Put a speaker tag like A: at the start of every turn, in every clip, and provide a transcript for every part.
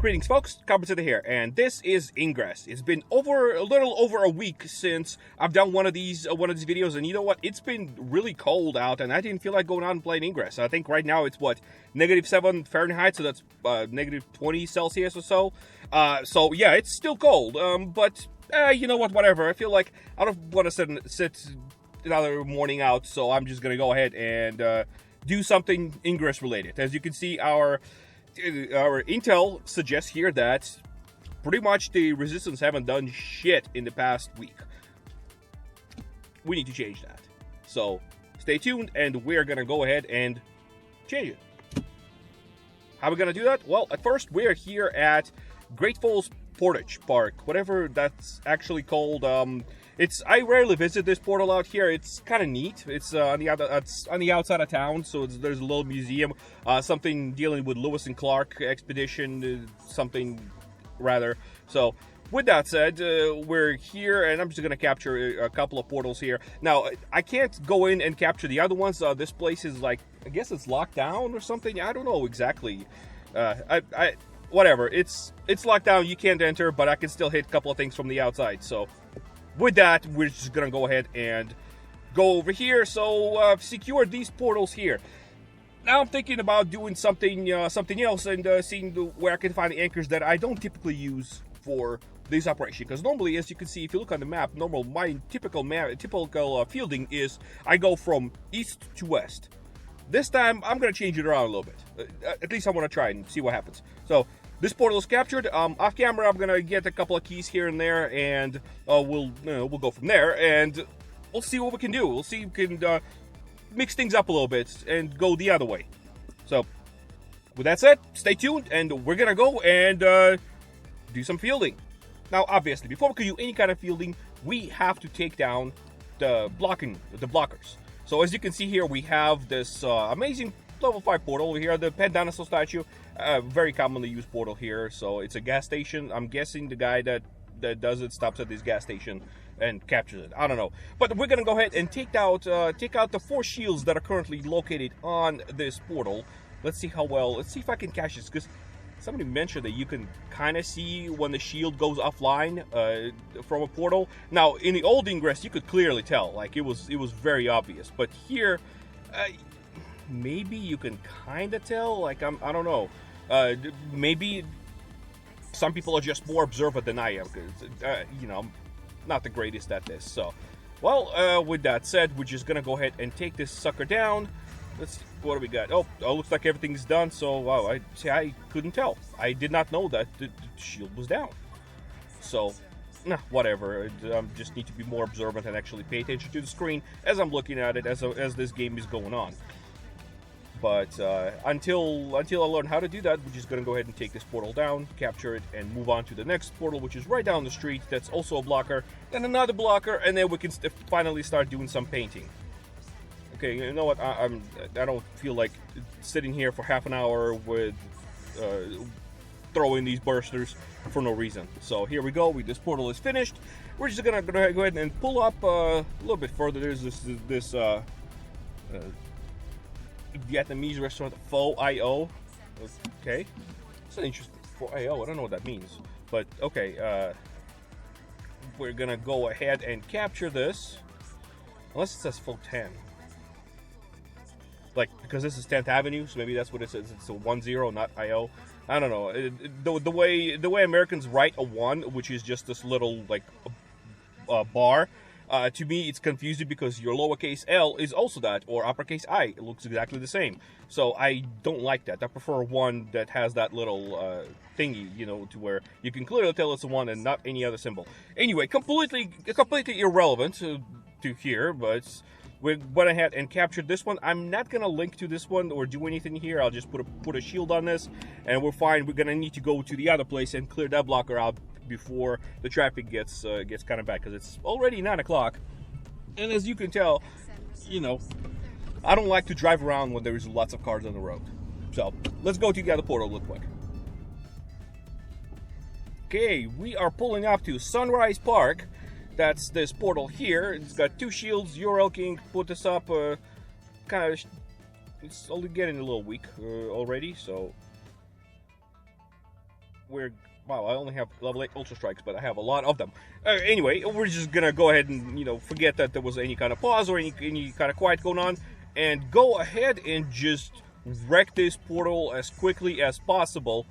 A: Greetings, folks. Carpenter here, and this is Ingress. It's been a little over a week since I've done one of these videos, and you know what? It's been really cold out, and I didn't feel like going out and playing Ingress. I think right now it's what, -7 Fahrenheit, so that's -20 Celsius or so. So yeah, it's still cold. But you know what? Whatever. I feel like I don't want to sit another morning out, so I'm just gonna go ahead and do something Ingress related. As you can see, our intel suggests here that pretty much the resistance haven't done shit in the past week. We need to change that. So stay tuned, and we're gonna go ahead and change it. How are we gonna do that? Well, at first we're here at Great Falls Portage Park, whatever that's actually called. I rarely visit this portal out here. It's kind of neat. It's on the outside of town, so there's a little museum, something dealing with Lewis and Clark expedition, something rather. So with that said, we're here, and I'm just gonna capture a couple of portals here. Now, I can't go in and capture the other ones. This place is like, I guess it's locked down or something. I don't know exactly. Whatever. It's locked down. You can't enter, but I can still hit a couple of things from the outside. So with that, we're just gonna go ahead and go over here. So secure these portals here. Now I'm thinking about doing something else and seeing where I can find the anchors that I don't typically use for this operation. Because normally, as you can see, if you look on the map, my typical fielding is I go from east to west. This time I'm gonna change it around a little bit. At least I want to try and see what happens. So this portal is captured. Off camera, I'm gonna get a couple of keys here and there, and we'll go from there, and we'll see what we can do. We'll see if we can mix things up a little bit and go the other way. So, with that said, stay tuned, and we're gonna go and do some fielding. Now, obviously, before we can do any kind of fielding, we have to take down the blockers. So, as you can see here, we have this amazing level 5 portal over here, the pet dinosaur statue. Very commonly used portal here. So it's a gas station. I'm guessing the guy that does it stops at this gas station and captures it. I don't know. But we're gonna go ahead and take out the 4 shields that are currently located on this portal. Let's see if I can catch this, because somebody mentioned that you can kind of see when the shield goes offline from a portal. Now, in the old Ingress, you could clearly tell. Like, it was very obvious. But here, maybe you can kind of tell. Like, I don't know. Maybe some people are just more observant than I am, because I'm not the greatest at this. So, well, with that said, we're just gonna go ahead and take this sucker down. Let's see, what do we got? Oh, looks like everything's done. So, wow, I couldn't tell. I did not know that the shield was down. So, nah, whatever. I just need to be more observant and actually pay attention to the screen as I'm looking at it as this game is going on. But until I learn how to do that, we're just going to go ahead and take this portal down, capture it, and move on to the next portal, which is right down the street. That's also a blocker, and another blocker, and then we can finally start doing some painting. Okay, you know what? I don't feel like sitting here for half an hour with throwing these bursters for no reason. So here we go. This portal is finished. We're just going to go ahead and pull up a little bit further. There's this Vietnamese restaurant, Pho IO. Okay, it's an interesting Pho IO. I don't know what that means, but okay. We're gonna go ahead and capture this, unless it says Pho 10. Like, because this is 10th Avenue, so maybe that's what it says. It's a 10, not IO. I don't know. The way Americans write a 1, which is just this little like bar. To me, it's confusing because your lowercase l is also that, or uppercase I. It looks exactly the same. So I don't like that. I prefer one that has that little thingy, to where you can clearly tell it's a 1 and not any other symbol. Anyway, completely irrelevant to here, but we went ahead and captured this one. I'm not going to link to this one or do anything here. I'll just put a shield on this, and we're fine. We're going to need to go to the other place and clear that blocker out before the traffic gets kind of bad, because it's already 9 o'clock, and as you can tell, I don't like to drive around when there's lots of cars on the road. So let's go to the other portal real quick. Okay, we are pulling up to Sunrise Park. That's this portal here. It's got 2 shields. URL King put this up. Kind of, it's only getting a little weak already, so wow, I only have level 8 Ultra Strikes, but I have a lot of them. Anyway, we're just gonna go ahead and, forget that there was any kind of pause or any kind of quiet going on, and go ahead and just wreck this portal as quickly as possible,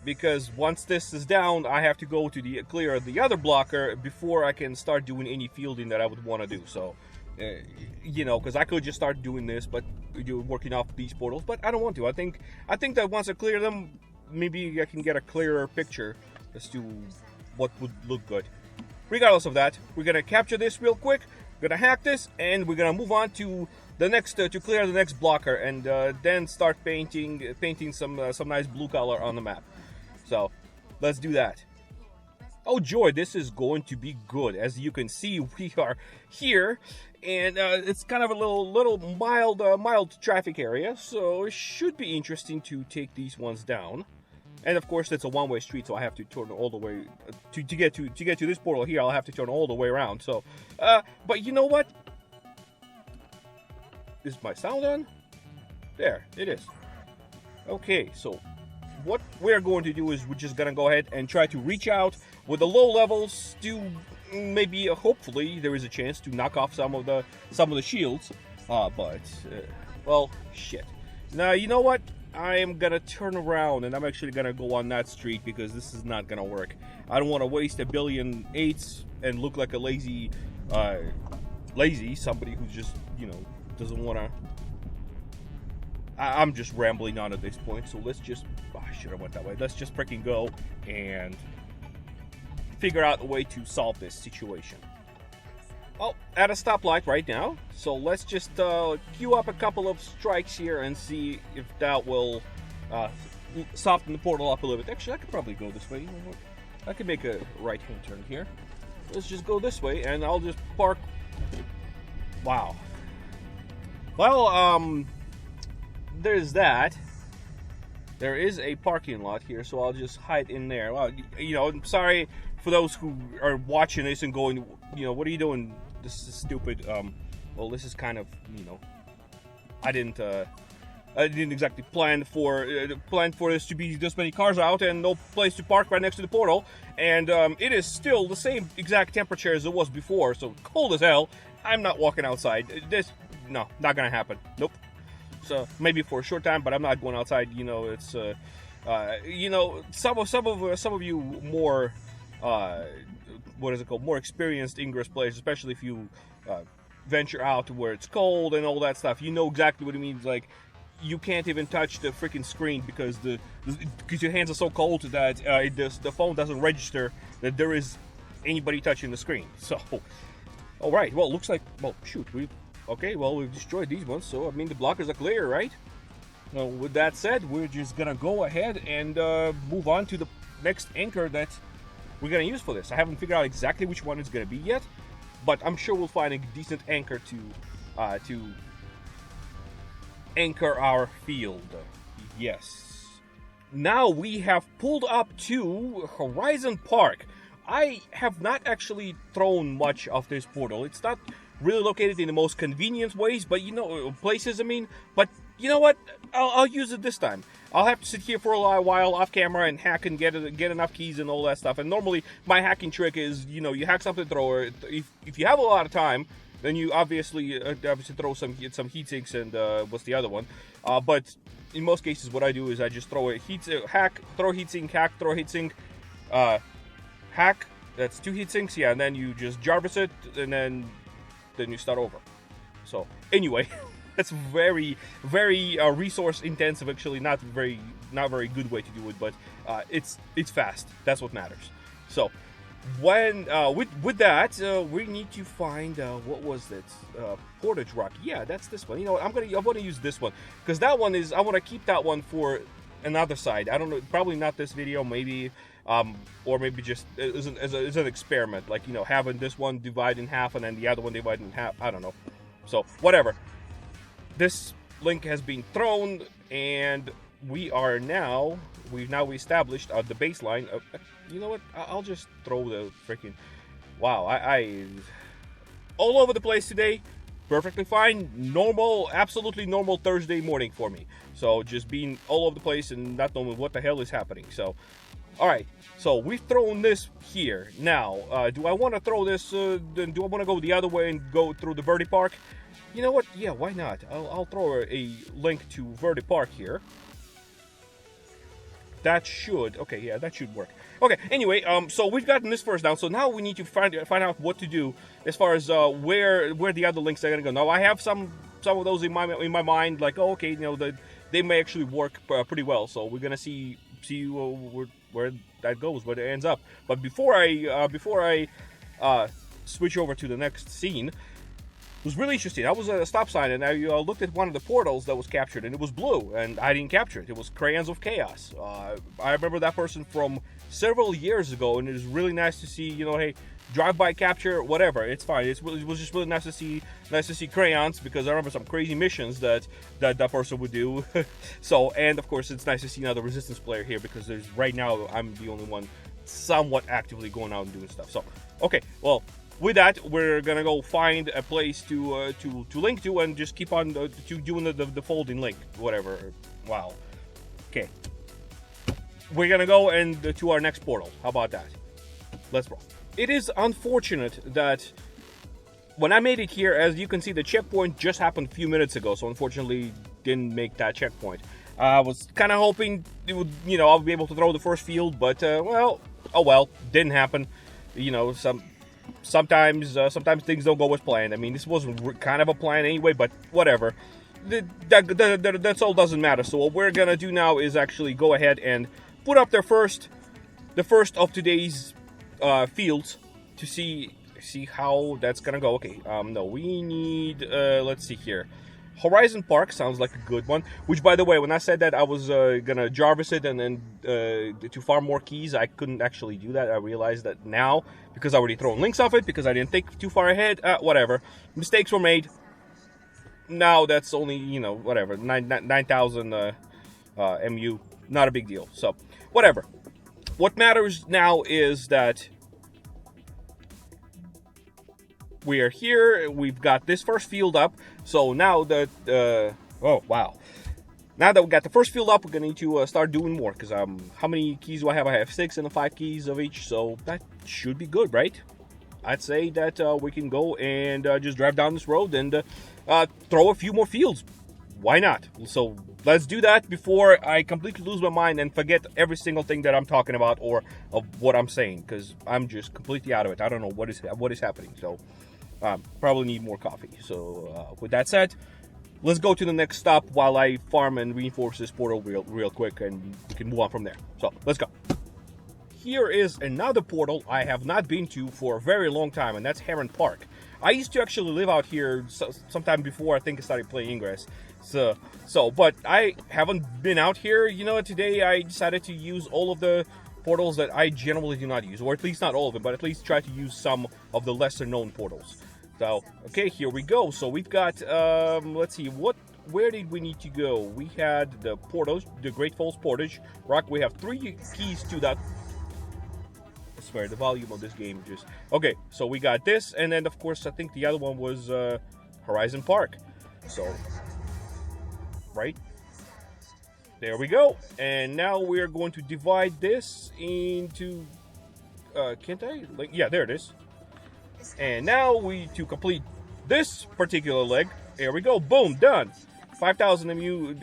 A: because once this is down, I have to go to clear the other blocker before I can start doing any fielding that I would want to do. So, because I could just start doing this, but working off these portals, but I don't want to. I think that once I clear them, maybe I can get a clearer picture as to what would look good. Regardless of that, we're gonna capture this real quick. We're gonna hack this, and we're gonna move on to the next to clear the next blocker, and then start painting some nice blue color on the map. So let's do that. Oh joy, this is going to be good. As you can see, we are here, and it's kind of a little mild traffic area, so it should be interesting to take these ones down. And of course, it's a one-way street, so I have to turn all the way to get to this portal here. I'll have to turn all the way around. So, but you know what? Is my sound on? There, it is. Okay, so what we're going to do is we're just gonna go ahead and try to reach out with the low levels to maybe, hopefully, there is a chance to knock off some of the shields. Well, shit. Now, you know what? I am gonna turn around, and I'm actually gonna go on that street, because this is not gonna work. I don't want to waste a billion 8s and look like a lazy somebody who just, doesn't want to. I'm just rambling on at this point, so let's just, I should have went that way. Let's just freaking go and figure out a way to solve this situation. Well, at a stoplight right now, so let's just queue up a couple of strikes here and see if that will soften the portal up a little bit. Actually, I could probably go this way. I could make a right-hand turn here. Let's just go this way, and I'll just park. Wow. Well, there's that. There is a parking lot here, so I'll just hide in there. Well, I'm sorry for those who are watching this and going, what are you doing? This is stupid. Well, this is kind of, I didn't exactly plan for this to be this many cars out and no place to park right next to the portal. And it is still the same exact temperature as it was before, so cold as hell. I'm not walking outside. No, not gonna happen. Nope. So maybe for a short time, but I'm not going outside. It's some of you more more experienced Ingress players, especially if you venture out to where it's cold and all that stuff. You know exactly what it means. Like, you can't even touch the freaking screen because your hands are so cold that the phone doesn't register that there is anybody touching the screen. So, all right. Well, looks like, well, shoot, we've destroyed these ones, so I mean the blockers are clear, right? Now, with that said, we're just gonna go ahead and move on to the next anchor that we're gonna use for this. I haven't figured out exactly which one it's gonna be yet, but I'm sure we'll find a decent anchor to anchor our field. Yes. Now we have pulled up to Horizon Park. I have not actually thrown much of this portal. It's not really located in the most convenient ways, but places, but you know what? I'll use it this time. I'll have to sit here for a while off camera and hack and get enough keys and all that stuff. And normally my hacking trick is, you hack something, throw it. If you have a lot of time, then you obviously throw some heat sinks and what's the other one? But in most cases, what I do is I just throw a hack, throw heat sink, hack, throw heat sink, hack. That's 2 heat sinks, yeah, and then you just Jarvis it, and then you start over. So anyway, that's very, very resource intensive. Actually, not very good way to do it, but it's fast. That's what matters. So when with that, we need to find what was that? Portage Rock. Yeah, that's this one. I'm gonna use this one because that one is. I want to keep that one for another side. I don't know. Probably not this video. Maybe. Or maybe just as an experiment, like, having this one divide in half and then the other one divide in half. I don't know. So whatever. This link has been thrown, and we've now established the baseline. You know what? I'll just throw the freaking. Wow, I all over the place today. Perfectly fine, normal, absolutely normal Thursday morning for me. So just being all over the place and not knowing what the hell is happening. So All right. So we've thrown this here. Now, do I want to throw this? Do I want to go the other way and go through the Verde Park? You know what? Yeah, why not? I'll throw a link to Verde Park here. That should, okay, yeah, that should work. Okay, anyway, so we've gotten this first down, so now we need to find out what to do as far as where the other links are gonna go. Now I have some of those in my mind, like, oh, okay, you know, they may actually work pretty well. So we're gonna see where that goes, where it ends up. But before I switch over to the next scene, it was really interesting. I was at a stop sign and I looked at one of the portals that was captured, and it was blue, and I didn't capture it. It was Crayons of Chaos. I remember that person from several years ago, and it was really nice to see, you know, hey, drive-by capture, whatever, it's fine. It was just really nice to see Crayons, because I remember some crazy missions that person would do. So, and of course, it's nice to see another Resistance player here, because right now I'm the only one somewhat actively going out and doing stuff. So, okay, well, with that, we're gonna go find a place to link to, and just keep on doing the folding link, whatever. Wow. Okay. We're gonna go and to our next portal. How about that? Let's roll. It is unfortunate that when I made it here, as you can see, the checkpoint just happened a few minutes ago, so unfortunately didn't make that checkpoint. I was kind of hoping it would, you know, I'll be able to throw the first field, but well, oh well, didn't happen. You know, sometimes things don't go as planned. I mean, this wasn't kind of a plan anyway, but whatever. That's all, doesn't matter. So what we're gonna do now is actually go ahead and put up the first of today's fields to see how that's gonna go. Okay, no, we need let's see here. Horizon Park sounds like a good one, which, by the way, when I said that I was gonna Jarvis it and then to farm more keys, I couldn't actually do that. I realized that now, because I already thrown links off it, because I didn't think too far ahead. Whatever, mistakes were made. Now that's only, you know, whatever, 9,000 MU, not a big deal. So whatever. What matters now is that we are here. We've got this first field up. So now that oh wow, now that we got the first field up, we're gonna need to start doing more, because how many keys do I have? I have 6 and 5 keys of each, so that should be good, right? I'd say that we can go and just drive down this road and throw a few more fields. Why not? So let's do that before I completely lose my mind and forget every single thing that I'm talking about or of what I'm saying, because I'm just completely out of it. I don't know what is happening. So probably need more coffee. So with that said, let's go to the next stop while I farm and reinforce this portal real quick, and we can move on from there. So let's go. Here is another portal I have not been to for a very long time, and that's Heron Park. I used to actually live out here sometime before I think I started playing Ingress. But I haven't been out here. You know, today I decided to use all of the portals that I generally do not use, or at least not all of them, but at least try to use some of the lesser known portals. So, okay, here we go. So we've got, let's see, where did we need to go? We had the portals, the Great Falls Portage Rock. We have 3 keys to that. I swear, the volume of this game just... Okay, so we got this, and then, of course, I think the other one was Horizon Park. So, right? There we go. And now we're going to divide this into... can't I? Like, yeah, there it is. And now to complete this particular leg, here we go. Boom, done. 5,000 MU.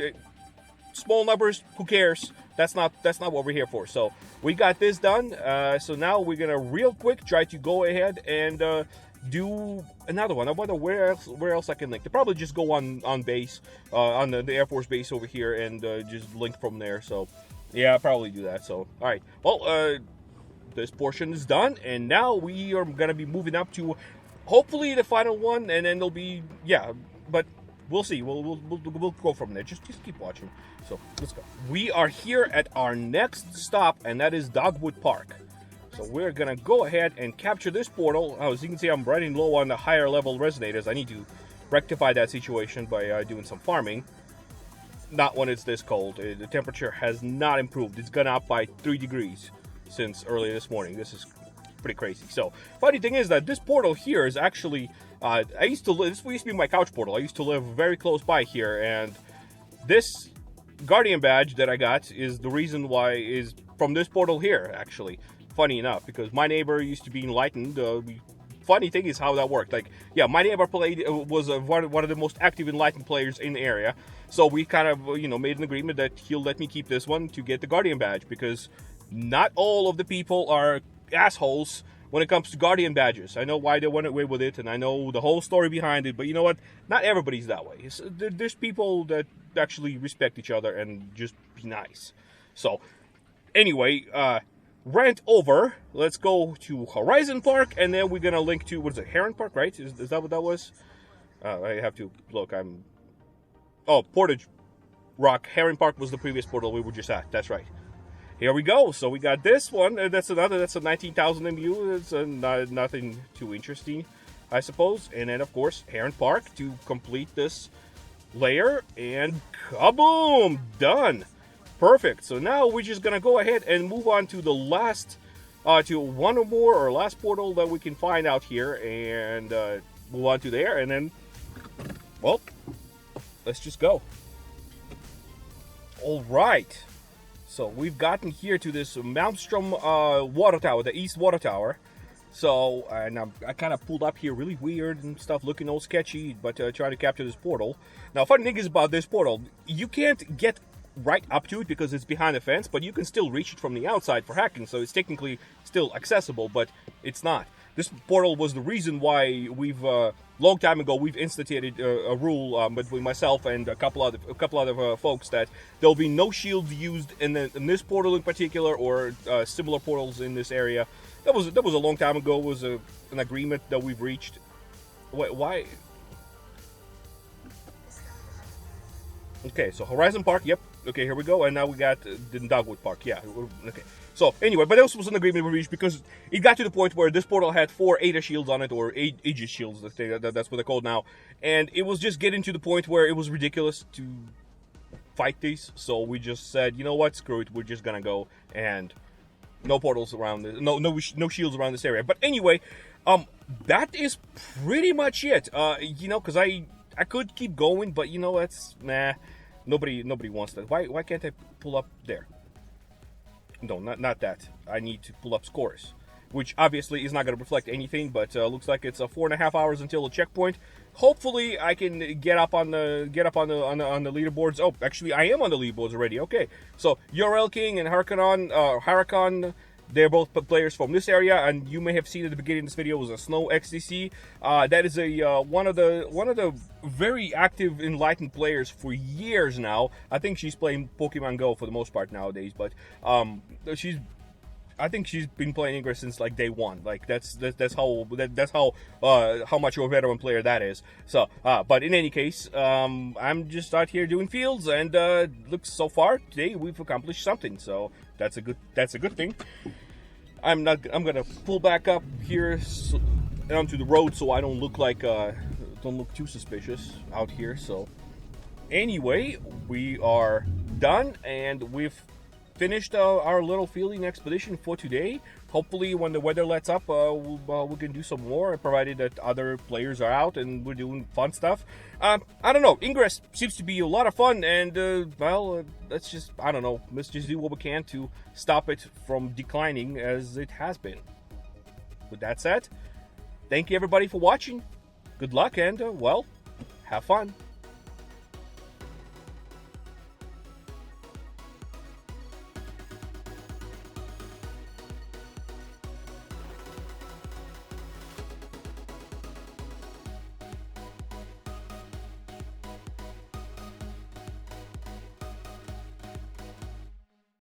A: Small numbers, who cares? That's not what we're here for. So we got this done. So now we're gonna real quick try to go ahead and do another one. I wonder where else I can link. To probably just go on base, on the Air Force base over here, and just link from there. So yeah, I'll probably do that. So all right. Well, this portion is done, and now we are gonna be moving up to hopefully the final one, and then there'll be, yeah, but we'll see. We'll go from there. Just keep watching. So let's go. We are here at our next stop, and that is Dogwood Park. So we're gonna go ahead and capture this portal. As you can see, I'm running low on the higher level resonators. I need to rectify that situation by doing some farming. Not when it's this cold. The temperature has not improved. It's gone up by 3 degrees since earlier this morning. This is pretty crazy. So funny thing is that this portal here is actually this used to be my couch portal. I used to live very close by here, and this Guardian badge that I got is the reason why is from this portal here, actually. Funny enough, because my neighbor used to be enlightened. Funny thing is how that worked. Like, yeah, my neighbor played was one of the most active enlightened players in the area. So we kind of, made an agreement that he'll let me keep this one to get the Guardian badge, because not all of the people are assholes when it comes to Guardian badges. I know why they went away with it, and I know the whole story behind it, but you know what? Not everybody's that way. There's people that actually respect each other and just be nice. So, anyway, rant over. Let's go to Horizon Park, and then we're gonna link to, what is it, Heron Park, right? Is that what that was? I have to look. Portage Rock. Heron Park was the previous portal we were just at. That's right. Here we go. So we got this one. That's a 19,000 MU. It's nothing too interesting, I suppose. And then, of course, Heron Park to complete this layer. And kaboom! Done. Perfect. So now we're just going to go ahead and move on to the last, to one or more, or last portal that we can find out here. And move on to there. And then, well, let's just go. All right. So we've gotten here to this Malmstrom water tower, the East Water Tower. So, and I kind of pulled up here really weird and stuff, looking all sketchy, but trying to capture this portal. Now, funny thing is about this portal, you can't get right up to it because it's behind the fence, but you can still reach it from the outside for hacking, so it's technically still accessible, but it's not. This portal was the reason why we've long time ago we've instituted a rule between myself and a couple other folks that there'll be no shields used in this portal in particular, or similar portals in this area. That was a long time ago. It was an agreement that we've reached. Why? Okay, so Horizon Park. Yep. Okay, here we go. And now we got the Dogwood Park. Yeah. Okay. So anyway, but this was an agreement we reached because it got to the point where this portal had 4 Ada shields on it, or Aegis shields. That's what they're called now. And it was just getting to the point where it was ridiculous to fight these. So we just said, you know what, screw it. We're just gonna go, and no portals around this, no shields around this area. But anyway, that is pretty much it. Because I could keep going, but that's nah. Nobody wants that. Why can't I pull up there? No, not that. I need to pull up scores, which obviously is not going to reflect anything. But looks like it's 4.5 hours until the checkpoint. Hopefully, I can get up on the leaderboards. Oh, actually, I am on the leaderboards already. Okay, so URL King and Huracan. They're both players from this area, and you may have seen at the beginning of this video was a Snow XTC. That is one of the very active enlightened players for years now. I think she's playing Pokemon Go for the most part nowadays, but I think she's been playing Ingress since like day one. Like that's how much of a veteran player that is. So, but in any case, I'm just out here doing fields, and looks so far today we've accomplished something. So that's a good thing. I'm gonna pull back up here onto the road so I don't look too suspicious out here. So anyway, we are done, and we've finished our little fielding expedition for today. Hopefully when the weather lets up, we can do some more, provided that other players are out and we're doing fun stuff. I don't know, Ingress seems to be a lot of fun, and let's just do what we can to stop it from declining as it has been. With that said, thank you everybody for watching. Good luck, and have fun.